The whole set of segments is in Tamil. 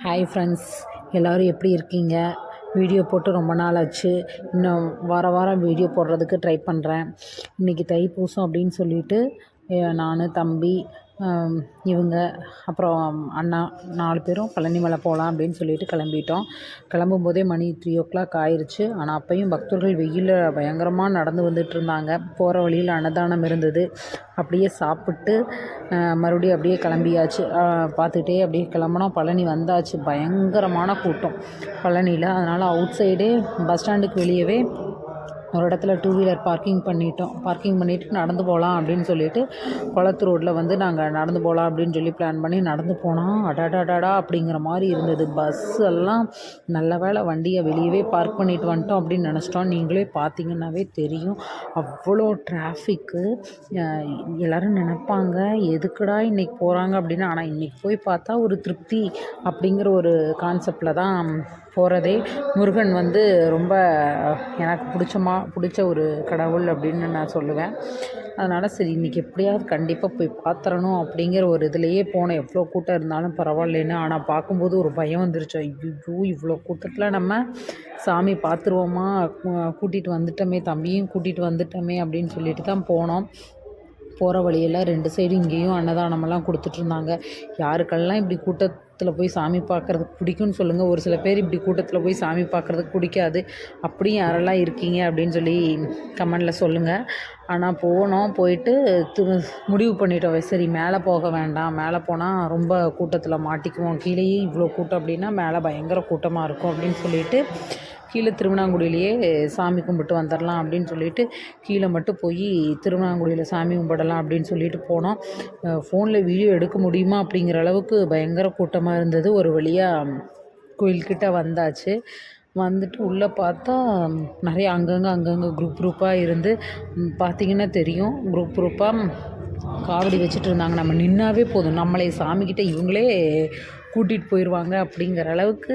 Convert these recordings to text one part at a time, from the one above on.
ஹாய் ஃப்ரெண்ட்ஸ், எல்லோரும் எப்படி இருக்கீங்க? வீடியோ போட்டு ரொம்ப நாள் ஆச்சு. இன்னும் வாரம் வீடியோ போடுறதுக்கு ட்ரை பண்ணுறேன். இன்றைக்கி தைப்பூசம் அப்படின்னு சொல்லிட்டு நான், தம்பி, இவங்க அப்புறம் அண்ணா 4 பேரும் பழனி மலை போகலாம் அப்படின்னு சொல்லிட்டு கிளம்பிட்டோம். கிளம்பும்போதே மணி 3:00 ஆயிடுச்சு. ஆனால் அப்பையும் பக்தர்கள் வெயிலில் பயங்கரமாக நடந்து வந்துட்டு இருந்தாங்க. போகிற வழியில் அன்னதானம் இருந்தது. அப்படியே சாப்பிட்டு மறுபடியும் அப்படியே கிளம்பியாச்சு. பார்த்துக்கிட்டே அப்படியே கிளம்புனோம். பழனி வந்தாச்சு. பயங்கரமான கூட்டம் பழனியில். அதனால் அவுட் சைடே பஸ் ஸ்டாண்டுக்கு வெளியவே ஒரு இடத்துல 2 வீலர் பார்க்கிங் பண்ணிவிட்டு நடந்து போகலாம் அப்படின்னு சொல்லிட்டு குளத்து ரோட்டில் வந்து நாங்கள் நடந்து போகலாம் அப்படின்னு சொல்லி பிளான் பண்ணி நடந்து போனோம். அடாடாடாடா அப்படிங்கிற மாதிரி இருந்தது. பஸ் எல்லாம் நல்ல வேளை வண்டியை வெளியவே பார்க் பண்ணிட்டு வந்துட்டோம் அப்படின்னு நினச்சிட்டோம். நீங்களே பார்த்தீங்கன்னாவே தெரியும், அவ்வளோ டிராஃபிக்கு. எல்லோரும் நினைப்பாங்க எதுக்குடா இன்றைக்கி போகிறாங்க அப்படின்னு. ஆனால் இன்றைக்கி போய் பார்த்தா ஒரு திருப்தி அப்படிங்கிற ஒரு கான்செப்டில் தான் போகிறதே. முருகன் வந்து ரொம்ப எனக்கு பிடிச்ச ஒரு கடவுள் அப்படின்னு நான் சொல்லுவேன். அதனால் சரி இன்றைக்கி எப்படியாவது கண்டிப்பாக போய் பார்த்துறணும் அப்படிங்கிற ஒரு இதுலேயே போனேன். எவ்வளோ கூட்டம் இருந்தாலும் பரவாயில்லைன்னு. ஆனால் பார்க்கும்போது ஒரு பயம் வந்துருச்சு. ஐயோ, இவ்வளோ கூட்டத்தில் நம்ம சாமி பார்த்துருவோமா, கூட்டிகிட்டு வந்துட்டோமே, தம்பியும் கூட்டிகிட்டு வந்துட்டோமே அப்படின்னு சொல்லிட்டு தான் போனோம். போகிற வழியெல்லாம் 2 சைடு இங்கேயும் அன்னதானமெல்லாம் கொடுத்துட்ருந்தாங்க. யாருக்கெல்லாம் இப்படி கூட்டத்தில் போய் சாமி பார்க்குறதுக்கு பிடிக்கும்னு சொல்லுங்கள். ஒரு சில பேர் இப்படி கூட்டத்தில் போய் சாமி பார்க்குறதுக்கு பிடிக்காது. அப்படியும் யாரெல்லாம் இருக்கீங்க அப்படின்னு சொல்லி கமெண்டில் சொல்லுங்கள். ஆனால் போயிட்டு முடிவு பண்ணிட்டோம், சரி மேலே போக வேண்டாம், மேலே போனால் ரொம்ப கூட்டத்தில் மாட்டிக்குவோம், கீழேயே இவ்வளோ கூட்டம் அப்படின்னா மேலே பயங்கர கூட்டமாக இருக்கும் அப்படின்னு சொல்லிட்டு கீழே திருவண்ணாங்குடியிலேயே சாமி கும்பிட்டு வந்துடலாம் அப்படின்னு சொல்லிட்டு கீழே மட்டும் போய் திருவண்ணாங்குடியில் சாமி கும்பிடலாம் அப்படின்னு சொல்லிட்டு போனோம். ஃபோனில் வீடியோ எடுக்க முடியுமா அப்படிங்கிற அளவுக்கு பயங்கர கூட்டமாக இருந்தது. ஒரு வழியாக கோயில்கிட்ட வந்தாச்சு. வந்துட்டு உள்ளே பார்த்தா நிறைய அங்கங்கே குரூப்பாக இருந்து பார்த்திங்கன்னா தெரியும். குரூப்பாக காவடி வச்சுட்டு இருந்தாங்க. நம்ம நின்னாவே போதும், நம்மளை சாமிக்கிட்ட இவங்களே கூட்டிகிட்டு போயிடுவாங்க அப்படிங்கிற அளவுக்கு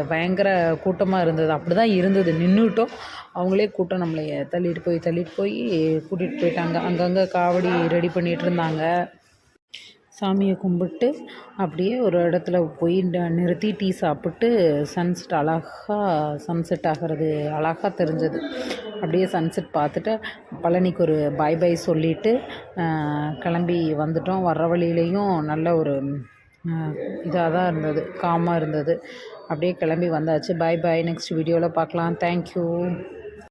பயங்கர கூட்டமாக இருந்தது. அப்படி தான் இருந்தது. நின்றுட்டோம், அவங்களே கூட்டம் நம்மளை தள்ளிட்டு போய் கூட்டிகிட்டு போயிட்டாங்க. அங்கங்கே காவடி ரெடி பண்ணிகிட்டு இருந்தாங்க. சாமியை கும்பிட்டு அப்படியே ஒரு இடத்துல போய் நிறுத்தி டீ சாப்பிட்டு சன்செட் ஆகிறது அழகாக தெரிஞ்சது. அப்படியே சன்செட் பார்த்துட்டு பழனிக்கு ஒரு பாய் சொல்லிவிட்டு கிளம்பி வந்துட்டோம். வர்ற வழியிலையும் நல்ல ஒரு இதாக தான் இருந்தது, காமாக இருந்தது. அப்படியே கிளம்பி வந்தாச்சு. பாய். நெக்ஸ்ட் வீடியோவில் பார்க்கலாம். தேங்க்யூ.